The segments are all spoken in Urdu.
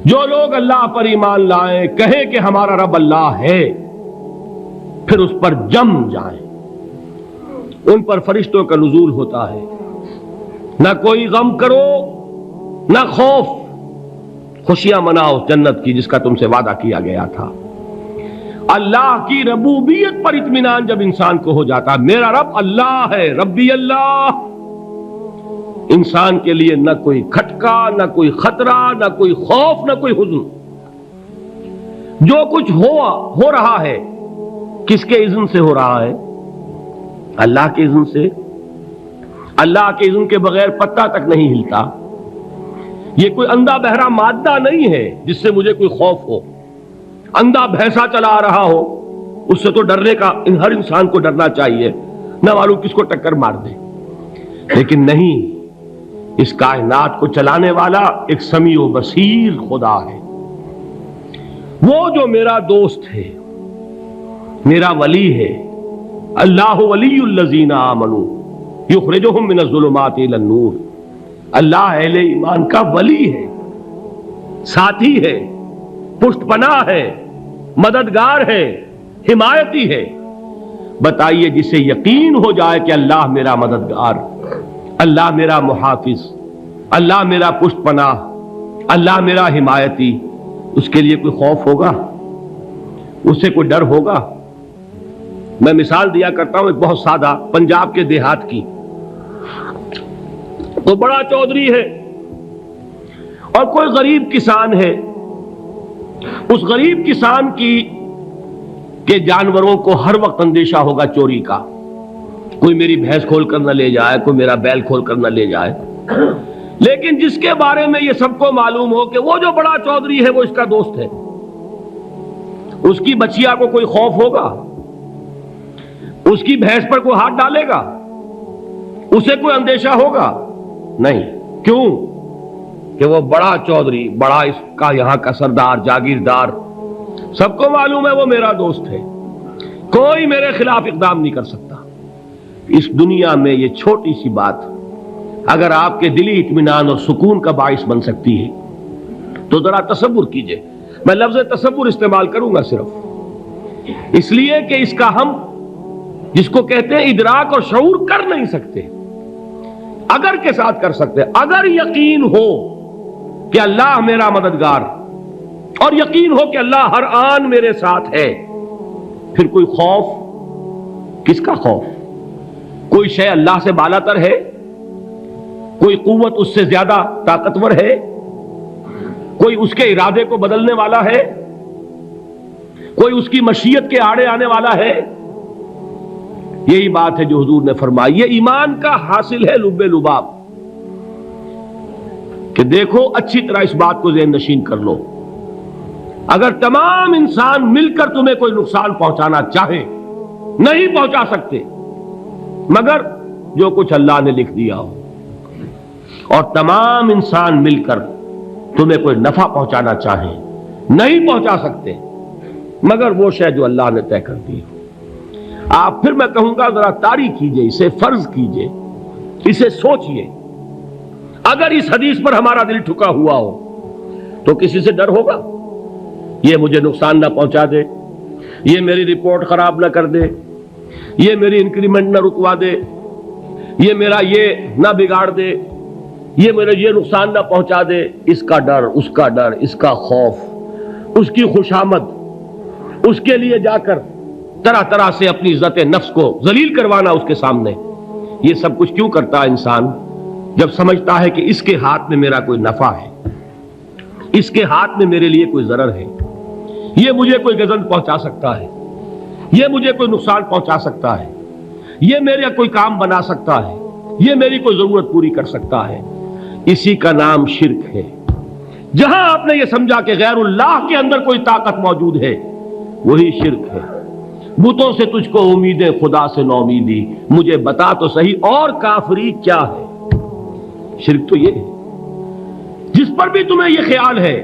جو لوگ اللہ پر ایمان لائیں، کہیں کہ ہمارا رب اللہ ہے، پھر اس پر جم جائیں، ان پر فرشتوں کا نزول ہوتا ہے، نہ کوئی غم کرو نہ خوف، خوشیاں مناؤ جنت کی جس کا تم سے وعدہ کیا گیا تھا۔ اللہ کی ربوبیت پر اطمینان جب انسان کو ہو جاتا، میرا رب اللہ ہے، ربی اللہ، انسان کے لیے نہ کوئی کھٹکا، نہ کوئی خطرہ، نہ کوئی خوف، نہ کوئی حزن۔ جو کچھ ہو رہا ہے کس کے اذن سے ہو رہا ہے؟ اللہ کے اذن سے۔ اللہ کے اذن کے بغیر پتہ تک نہیں ہلتا۔ یہ کوئی اندھا بہرا مادہ نہیں ہے جس سے مجھے کوئی خوف ہو۔ اندھا بھینسا چلا آ رہا ہو اس سے تو ڈرنے کا ہر انسان کو ڈرنا چاہیے، نہ معلوم کس کو ٹکر مار دے، لیکن نہیں، اس کائنات کو چلانے والا ایک سمیع و بصیر خدا ہے، وہ جو میرا دوست ہے، میرا ولی ہے۔ اللہ ولی الذین آمنوا یخرجہم من الظلمات الی النور۔ اللہ اہل ایمان کا ولی ہے، ساتھی ہے، پشت پناہ ہے، مددگار ہے، حمایتی ہے۔ بتائیے جسے یقین ہو جائے کہ اللہ میرا مددگار، اللہ میرا محافظ، اللہ میرا پشت پناہ، اللہ میرا حمایتی، اس کے لیے کوئی خوف ہوگا؟ اس سے کوئی ڈر ہوگا؟ میں مثال دیا کرتا ہوں ایک بہت سادہ، پنجاب کے دیہات کی۔ تو بڑا چودھری ہے اور کوئی غریب کسان ہے، اس غریب کسان کے جانوروں کو ہر وقت اندیشہ ہوگا چوری کا، کوئی میری بھینس کھول کر نہ لے جائے، کوئی میرا بیل کھول کر نہ لے جائے۔ لیکن جس کے بارے میں یہ سب کو معلوم ہو کہ وہ جو بڑا چودھری ہے وہ اس کا دوست ہے، اس کی بچیا کو کوئی خوف ہوگا؟ اس کی بھینس پر کوئی ہاتھ ڈالے گا؟ اسے کوئی اندیشہ ہوگا؟ نہیں۔ کیوں؟ کہ وہ بڑا چودھری، بڑا اس کا یہاں کا سردار، جاگیردار، سب کو معلوم ہے وہ میرا دوست ہے، کوئی میرے خلاف اقدام نہیں کر سکتا۔ اس دنیا میں یہ چھوٹی سی بات اگر آپ کے دلی اطمینان اور سکون کا باعث بن سکتی ہے تو ذرا تصور کیجئے۔ میں لفظ تصور استعمال کروں گا صرف اس لیے کہ اس کا ہم جس کو کہتے ہیں ادراک اور شعور کر نہیں سکتے، اگر کے ساتھ کر سکتے۔ اگر یقین ہو کہ اللہ میرا مددگار اور یقین ہو کہ اللہ ہر آن میرے ساتھ ہے، پھر کوئی خوف، کس کا خوف؟ کوئی شے اللہ سے بالاتر ہے؟ کوئی قوت اس سے زیادہ طاقتور ہے؟ کوئی اس کے ارادے کو بدلنے والا ہے؟ کوئی اس کی مشیت کے آڑے آنے والا ہے؟ یہی بات ہے جو حضور نے فرمائی، یہ ایمان کا حاصل ہے لب لباب، کہ دیکھو اچھی طرح اس بات کو ذہن نشین کر لو، اگر تمام انسان مل کر تمہیں کوئی نقصان پہنچانا چاہے نہیں پہنچا سکتے، مگر جو کچھ اللہ نے لکھ دیا ہو، اور تمام انسان مل کر تمہیں کوئی نفع پہنچانا چاہیں نہیں پہنچا سکتے، مگر وہ شے جو اللہ نے طے کر دی ہو۔ آپ پھر میں کہوں گا ذرا طاری کیجئے، اسے فرض کیجئے، اسے سوچئے، اگر اس حدیث پر ہمارا دل ٹھکا ہوا ہو تو کسی سے ڈر ہوگا؟ یہ مجھے نقصان نہ پہنچا دے، یہ میری رپورٹ خراب نہ کر دے، یہ میری انکریمنٹ نہ رکوا دے، یہ میرا یہ نہ بگاڑ دے، یہ میرے یہ نقصان نہ پہنچا دے۔ اس کا ڈر، اس کا ڈر، اس کا خوف، اس کی خوشامد، اس کے لیے جا کر طرح طرح سے اپنی عزت نفس کو ذلیل کروانا اس کے سامنے، یہ سب کچھ کیوں کرتا ہے انسان؟ جب سمجھتا ہے کہ اس کے ہاتھ میں میرا کوئی نفع ہے، اس کے ہاتھ میں میرے لیے کوئی ضرر ہے، یہ مجھے کوئی گزن پہنچا سکتا ہے، یہ مجھے کوئی نقصان پہنچا سکتا ہے، یہ میرا کوئی کام بنا سکتا ہے، یہ میری کوئی ضرورت پوری کر سکتا ہے، اسی کا نام شرک ہے۔ جہاں آپ نے یہ سمجھا کہ غیر اللہ کے اندر کوئی طاقت موجود ہے، وہی شرک ہے۔ بتوں سے تجھ کو امیدیں، خدا سے نو امیدی، مجھے بتا تو صحیح اور کافری کیا ہے؟ شرک تو یہ ہے۔ جس پر بھی تمہیں یہ خیال ہے،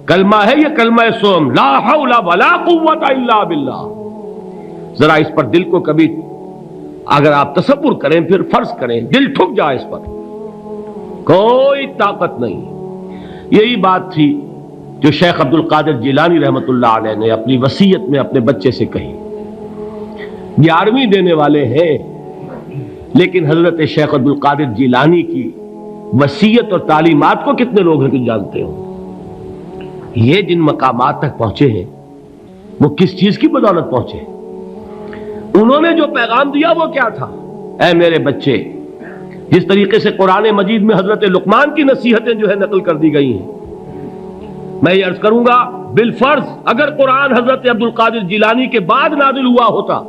کلمہ ہے یہ کلمہ سوم، لا حول ولا قوت الا باللہ، ذرا اس پر دل کو کبھی اگر آپ تصور کریں، پھر فرض کریں، دل ٹھک جائے اس پر، کوئی طاقت نہیں۔ یہی بات تھی جو شیخ عبد القادر جیلانی رحمۃ اللہ علیہ نے اپنی وصیت میں اپنے بچے سے کہی. 11ویں دینے والے ہیں، لیکن حضرت شیخ عبد القادر جیلانی کی وصیت اور تعلیمات کو کتنے لوگ ہیں کہ جانتے ہو؟ یہ جن مقامات تک پہنچے ہیں وہ کس چیز کی بدولت پہنچے؟ انہوں نے جو پیغام دیا وہ کیا تھا؟ اے میرے بچے، جس طریقے سے قرآن مجید میں حضرت لقمان کی نصیحتیں جو ہے نقل کر دی گئی ہیں، میں یہ عرض کروں گا بالفرض اگر قرآن حضرت عبد القادر جیلانی کے بعد نازل ہوا ہوتا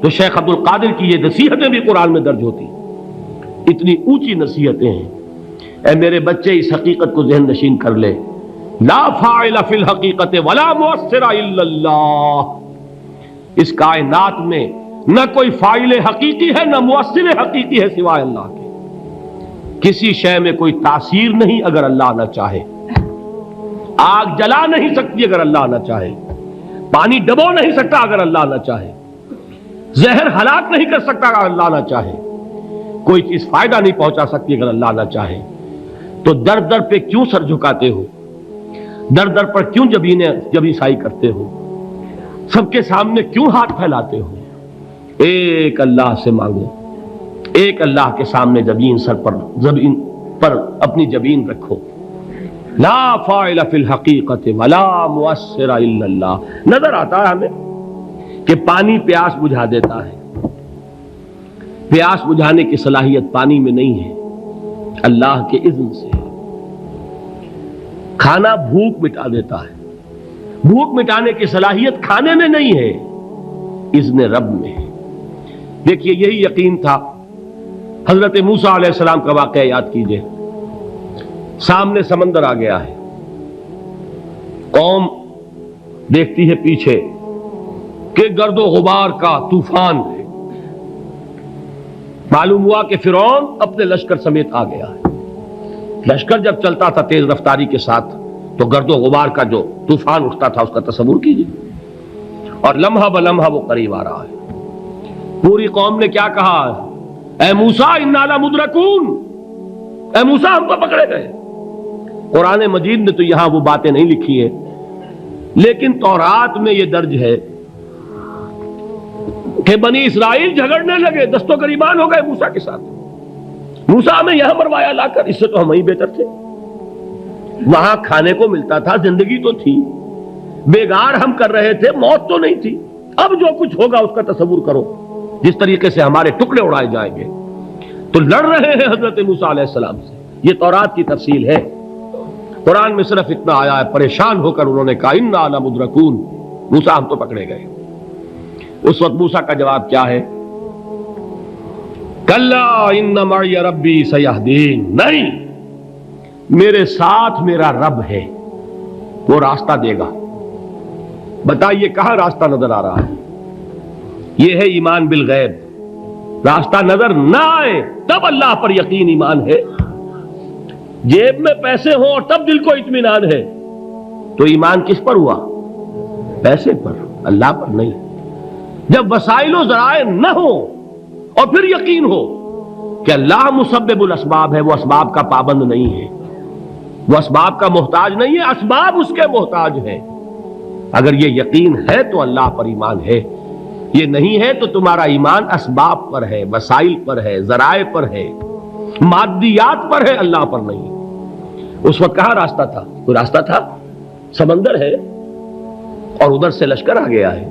تو شیخ عبد القادر کی یہ نصیحتیں بھی قرآن میں درج ہوتی. اتنی اونچی نصیحتیں ہیں. اے میرے بچے، اس حقیقت کو ذہن نشین کر لے، لا فاعل فی الحقیقت ولا مؤثر الا اللہ. اس کائنات میں نہ کوئی فاعل حقیقی ہے نہ مؤثر حقیقی ہے سوائے اللہ کے. کسی شے میں کوئی تاثیر نہیں اگر اللہ نہ چاہے. آگ جلا نہیں سکتی اگر اللہ نہ چاہے. پانی ڈبو نہیں سکتا اگر اللہ نہ چاہے. زہر ہلاک نہیں کر سکتا اگر اللہ نہ چاہے. کوئی چیز فائدہ نہیں پہنچا سکتی اگر اللہ نہ چاہے. تو در در پہ کیوں سر جھکاتے ہو؟ در در پر کیوں جبیں سائی کرتے ہو؟ سب کے سامنے کیوں ہاتھ پھیلاتے ہو؟ ایک اللہ سے مانگو. ایک اللہ کے سامنے زمین پر اپنی جبین رکھو. لا فاعل فی الحقیقت ولا مؤثر الا اللہ. نظر آتا ہے ہمیں کہ پانی پیاس بجھا دیتا ہے. پیاس بجھانے کی صلاحیت پانی میں نہیں ہے، اللہ کے اذن سے. کھانا بھوک مٹا دیتا ہے. بھوک مٹانے کی صلاحیت کھانے میں نہیں ہے، اذن رب میں ہے. دیکھیے یہی یقین تھا. حضرت موسیٰ علیہ السلام کا واقعہ یاد کیجئے. سامنے سمندر آ گیا ہے. قوم دیکھتی ہے پیچھے کہ گرد و غبار کا طوفان ہے. معلوم ہوا کہ فرعون اپنے لشکر سمیت آ گیا ہے. لشکر جب چلتا تھا تیز رفتاری کے ساتھ تو گرد و غبار کا جو طوفان اٹھتا تھا اس کا تصور کیجیے. اور لمحہ بلمحہ وہ قریب آ رہا ہے. پوری قوم نے کیا کہا؟ اے موسیٰ انا لمدرکون. اے موسیٰ ہم تو پکڑے گئے. قرآن مجید نے تو یہاں وہ باتیں نہیں لکھی ہیں، لیکن تورات میں یہ درج ہے کہ بنی اسرائیل جھگڑنے لگے، دست و گریبان ہو گئے موسیٰ کے ساتھ. موسیٰ ہمیں یہاں مروایا لا کر، اس سے تو ہم ہی بہتر تھے. وہاں کھانے کو ملتا تھا، زندگی تو تھی، بیگار ہم کر رہے تھے، موت تو نہیں تھی. اب جو کچھ ہوگا اس کا تصور کرو، جس طریقے سے ہمارے ٹکڑے اڑائے جائیں گے. تو لڑ رہے ہیں حضرت موسیٰ علیہ السلام سے. یہ تورات کی تفصیل ہے. قرآن میں صرف اتنا آیا ہے، پریشان ہو کر انہوں نے کہا انا لمدرکون. موسیٰ ہم تو پکڑے گئے. اس وقت موسیٰ کا جواب کیا ہے؟ کلا ان معی ربی سیہدین. نہیں، میرے ساتھ میرا رب ہے، وہ راستہ دے گا. بتائیے کہاں راستہ نظر آ رہا ہے؟ یہ ہے ایمان بالغیب. راستہ نظر نہ آئے تب اللہ پر یقین ایمان ہے. جیب میں پیسے ہوں اور تب دل کو اطمینان ہے تو ایمان کس پر ہوا؟ پیسے پر، اللہ پر نہیں. جب وسائل و ذرائع نہ ہو اور پھر یقین ہو کہ اللہ مسبب الاسباب ہے، وہ اسباب کا پابند نہیں ہے، وہ اسباب کا محتاج نہیں ہے، اسباب اس کے محتاج ہیں. اگر یہ یقین ہے تو اللہ پر ایمان ہے. یہ نہیں ہے تو تمہارا ایمان اسباب پر ہے، وسائل پر ہے، ذرائع پر ہے، مادیات پر ہے، اللہ پر نہیں. اس وقت کہاں راستہ تھا؟ کوئی راستہ تھا؟ سمندر ہے اور ادھر سے لشکر آ گیا ہے.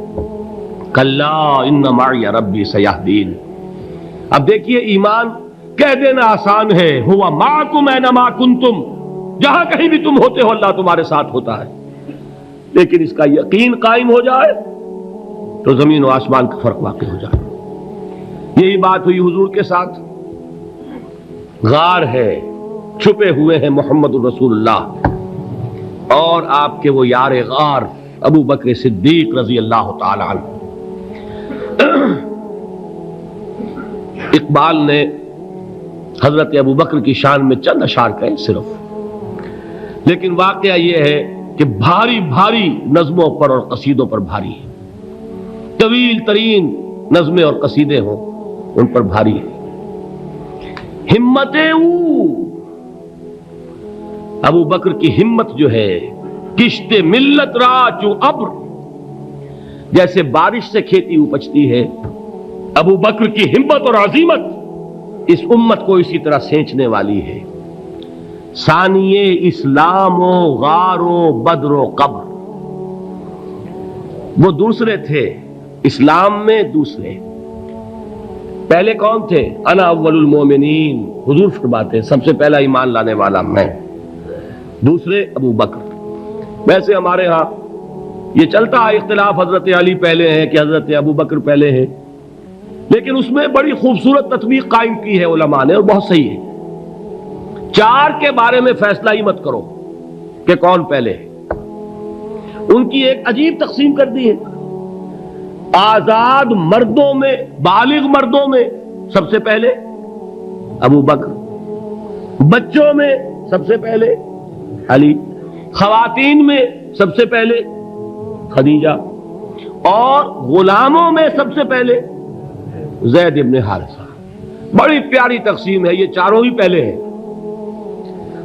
کلا ان معی ربی سیہدین. اب دیکھیے ایمان کہہ دینا آسان ہے، ہوا معکم اینما کنتم. جہاں کہیں بھی تم ہوتے ہو اللہ تمہارے ساتھ ہوتا ہے. لیکن اس کا یقین قائم ہو جائے تو زمین و آسمان کا فرق واقع ہو جائے. یہی بات ہوئی حضور کے ساتھ. غار ہے، چھپے ہوئے ہیں محمد الرسول اللہ اور آپ کے وہ یار غار ابو بکر صدیق رضی اللہ تعالی عنہ. اقبال نے حضرت ابو بکر کی شان میں چند اشعار کہے صرف، لیکن واقعہ یہ ہے کہ بھاری بھاری نظموں پر اور قصیدوں پر بھاری ہے. طویل ترین نظمیں اور قصیدے ہوں ان پر بھاری ہے. ہمت ابو بکر کی ہمت جو ہے کشت ملت را چو ابر، جیسے بارش سے کھیتی اپجتی ہے، ابو بکر کی ہمت اور عزیمت اس امت کو اسی طرح سینچنے والی ہے۔ ثانیے اسلام و غار و بدر و قبر، وہ دوسرے تھے اسلام میں، دوسرے پہلے کون تھے؟ انا اول المومنین، حضور فرماتے ہیں سب سے پہلا ایمان لانے والا میں، دوسرے ابو بکر۔ ویسے ہمارے ہاں یہ چلتا ہے اختلاف، حضرت علی پہلے ہیں کہ حضرت ابو بکر پہلے ہیں، لیکن اس میں بڑی خوبصورت تطبیق قائم کی ہے علماء نے، اور بہت صحیح ہے۔ چار کے بارے میں فیصلہ ہی مت کرو کہ کون پہلے ہے، ان کی ایک عجیب تقسیم کر دی ہے۔ آزاد مردوں میں، بالغ مردوں میں سب سے پہلے ابو بکر، بچوں میں سب سے پہلے علی، خواتین میں سب سے پہلے خدیجہ، اور غلاموں میں سب سے پہلے زید ابن حارثہ۔ بڑی پیاری تقسیم ہے، یہ چاروں ہی پہلے ہیں،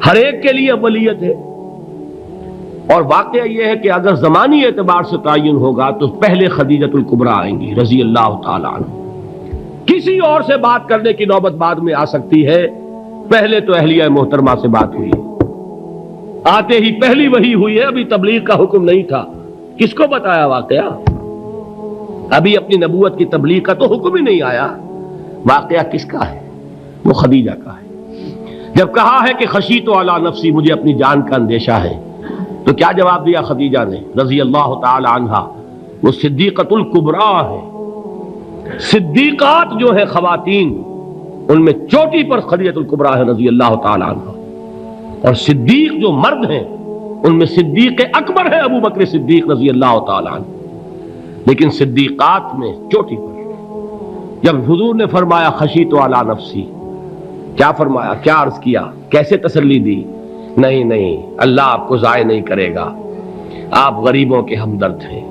ہر ایک کے لیے اولیت ہے۔ اور واقعہ یہ ہے کہ اگر زمانی اعتبار سے تعین ہوگا تو پہلے خدیجۃ الکبریٰ آئیں گی رضی اللہ تعالی عنہ، کسی اور سے بات کرنے کی نوبت بعد میں آ سکتی ہے، پہلے تو اہلیہ محترمہ سے بات ہوئی، آتے ہی پہلی وحی ہوئی ہے، ابھی تبلیغ کا حکم نہیں تھا۔ کس کو بتایا واقعہ؟ ابھی اپنی نبوت کی تبلیغ کا تو حکم ہی نہیں آیا، واقعہ کس کا ہے؟ وہ خدیجہ کا ہے۔ جب کہا ہے کہ خشیت علی نفسی، مجھے اپنی جان کا اندیشہ ہے، تو کیا جواب دیا خدیجہ نے رضی اللہ تعالی عنہا؟ وہ صدیقۃ الکبریٰ ہے، صدیقات جو ہے خواتین ان میں چوٹی پر خدیجۃ الکبریٰ ہے رضی اللہ تعالی عنہا، اور صدیق جو مرد ہیں ان میں صدیق اکبر ہے ابو بکر صدیق رضی اللہ تعالی عنہ، لیکن صدیقات میں چوٹی پر۔ جب حضور نے فرمایا خشیت علی نفسی، کیا فرمایا؟ کیا عرض کیا؟ کیسے تسلی دی؟ نہیں نہیں، اللہ آپ کو ضائع نہیں کرے گا، آپ غریبوں کے ہمدرد ہیں،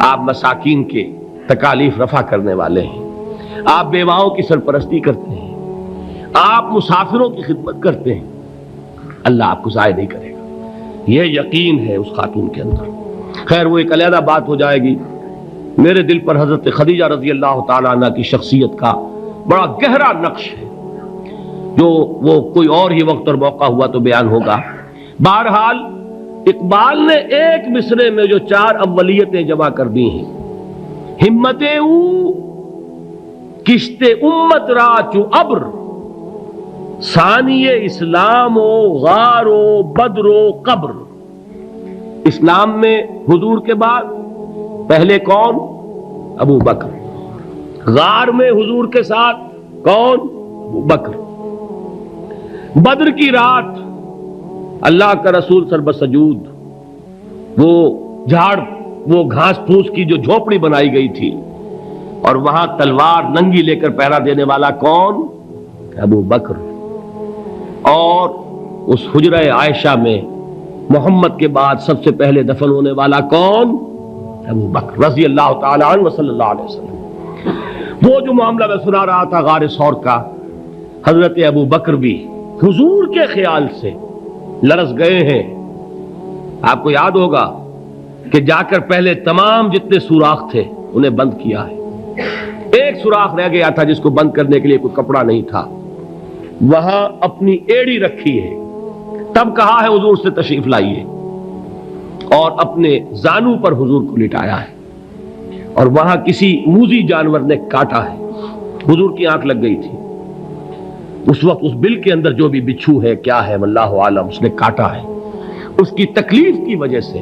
آپ مساکین کے تکالیف رفع کرنے والے ہیں، آپ بیواؤں کی سرپرستی کرتے ہیں، آپ مسافروں کی خدمت کرتے ہیں، اللہ آپ کو ضائع نہیں کرے گا۔ یہ یقین ہے اس خاتون کے اندر۔ خیر وہ ایک علیحدہ بات ہو جائے گی۔ میرے دل پر حضرت خدیجہ رضی اللہ تعالیٰ عنہ کی شخصیت کا بڑا گہرا نقش ہے، جو وہ کوئی اور ہی وقت اور موقع ہوا تو بیان ہوگا۔ بہرحال اقبال نے ایک مصرے میں جو چار اولیتیں جمع کر دی ہیں، ہمتیں او کشت امت را چو ابر، ثانی اسلام و غار و بدر و قبر۔ اسلام میں حضور کے بعد پہلے کون؟ ابو بکر۔ غار میں حضور کے ساتھ کون؟ ابو بکر۔ بدر کی رات اللہ کا رسول سربسجود، وہ جھاڑ، وہ گھاس پھوس کی جو جھوپڑی بنائی گئی تھی، اور وہاں تلوار ننگی لے کر پہرا دینے والا کون؟ ابو بکر۔ اور اس حجرہ عائشہ میں محمد کے بعد سب سے پہلے دفن ہونے والا کون؟ ابو بکر رضی اللہ تعالی عنہ وصلی اللہ علیہ وسلم۔ وہ جو معاملہ میں سنا رہا تھا غار ثور کا، حضرت ابو بکر بھی حضور کے خیال سے لرز گئے ہیں۔ آپ کو یاد ہوگا کہ جا کر پہلے تمام جتنے سوراخ تھے انہیں بند کیا ہے، ایک سوراخ رہ گیا تھا جس کو بند کرنے کے لیے کوئی کپڑا نہیں تھا، وہاں اپنی ایڑی رکھی ہے، تب کہا ہے حضور سے تشریف لائیے، اور اپنے زانو پر حضور کو لٹایا ہے، اور وہاں کسی موذی جانور نے کاٹا ہے، حضور کی آنکھ لگ گئی تھی، اس وقت اس بل کے اندر جو بھی بچھو ہے کیا ہے واللہ عالم، اس نے کاٹا ہے، اس کی تکلیف کی وجہ سے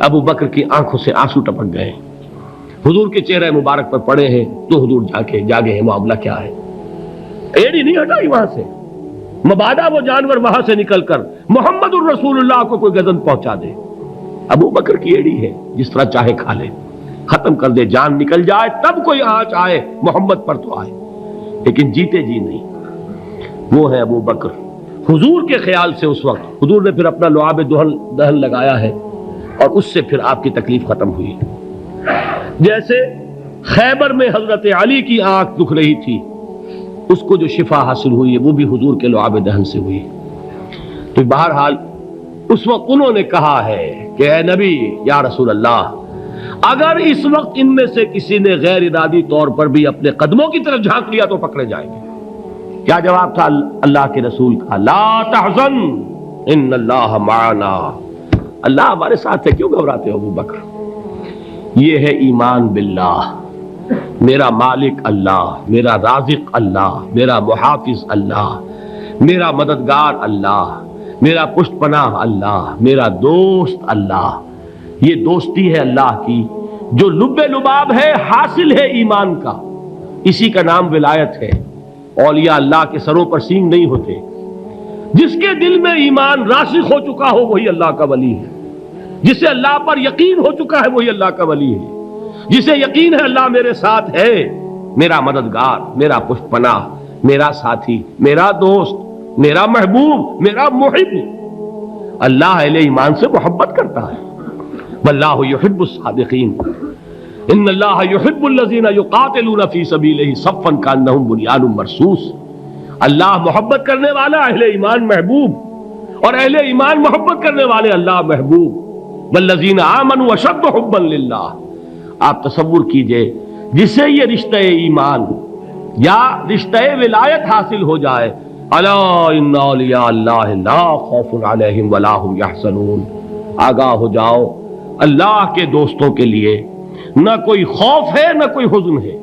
ابو بکر کی آنکھوں سے آنسو ٹپک گئے، حضور کے چہرے مبارک پر پڑے ہیں، تو حضور جاگے ہیں، معاملہ کیا ہے؟ ایڑی نہیں ہٹائی وہاں سے، مبادا وہ جانور وہاں سے نکل کر محمد الرسول اللہ کو کوئی گزن پہنچا دے، ابو بکر کی ایڑی ہے، جس طرح چاہے کھا لے، ختم کر دے، جان نکل جائے تب کوئی آنچ آئے محمد پر تو آئے، لیکن جیتے جی نہیں۔ وہ ہے ابو بکر۔ حضور کے خیال سے اس وقت حضور نے پھر اپنا لعاب دہن لگایا ہے، اور اس سے پھر آپ کی تکلیف ختم ہوئی۔ جیسے خیبر میں حضرت علی کی آنکھ دکھ رہی تھی، اس کو جو شفا حاصل ہوئی ہے وہ بھی حضور کے لعاب دہن سے ہوئی۔ تو بہرحال اس وقت انہوں نے کہا ہے کہ اے نبی یا رسول اللہ، اگر اس وقت ان میں سے کسی نے غیر ارادی طور پر بھی اپنے قدموں کی طرف جھانک لیا تو پکڑے جائیں گے۔ کیا جواب تھا اللہ کے رسول کا؟ لا تحزن ان اللہ معنا، اللہ ہمارے ساتھ ہے، کیوں گھبراتے ہو ابو بکر؟ یہ ہے ایمان باللہ، میرا مالک اللہ، میرا رازق اللہ، میرا محافظ اللہ، میرا مددگار اللہ، میرا پشت پناہ اللہ، میرا دوست اللہ۔ یہ دوستی ہے اللہ کی جو لب لباب ہے، حاصل ہے ایمان کا، اسی کا نام ولایت ہے۔ اولیاء اللہ کے سروں پر سینگ نہیں ہوتے، جس کے دل میں ایمان راسخ ہو چکا ہو وہی اللہ کا ولی ہے، جسے اللہ پر یقین ہو چکا ہے وہی اللہ کا ولی ہے، جسے یقین ہے اللہ میرے ساتھ ہے، میرا مددگار، میرا پشت پناہ، میرا ساتھی، میرا دوست، میرا محبوب، میرا محب۔ اللہ اہل ایمان سے محبت کرتا ہے۔ واللہ یحب الصادقین، ان اللہ یحب الذین یقاتلون فی سبیلہ صفا کانہم بنیان مرصوص۔ اللہ محبت کرنے والا، اہل ایمان محبوب، اور اہل ایمان محبت کرنے والے اللہ محبوب۔ والذین آمنوا اشد حبا للہ۔ آپ تصور کیجئے جسے یہ رشتہ ایمان یا رشتہ ولایت حاصل ہو جائے، الا ان اولیاء اللہ لا خوف علیہم ولا هم یحزنون، آگاہ ہو جاؤ، اللہ کے دوستوں کے لیے نہ کوئی خوف ہے نہ کوئی حزن ہے۔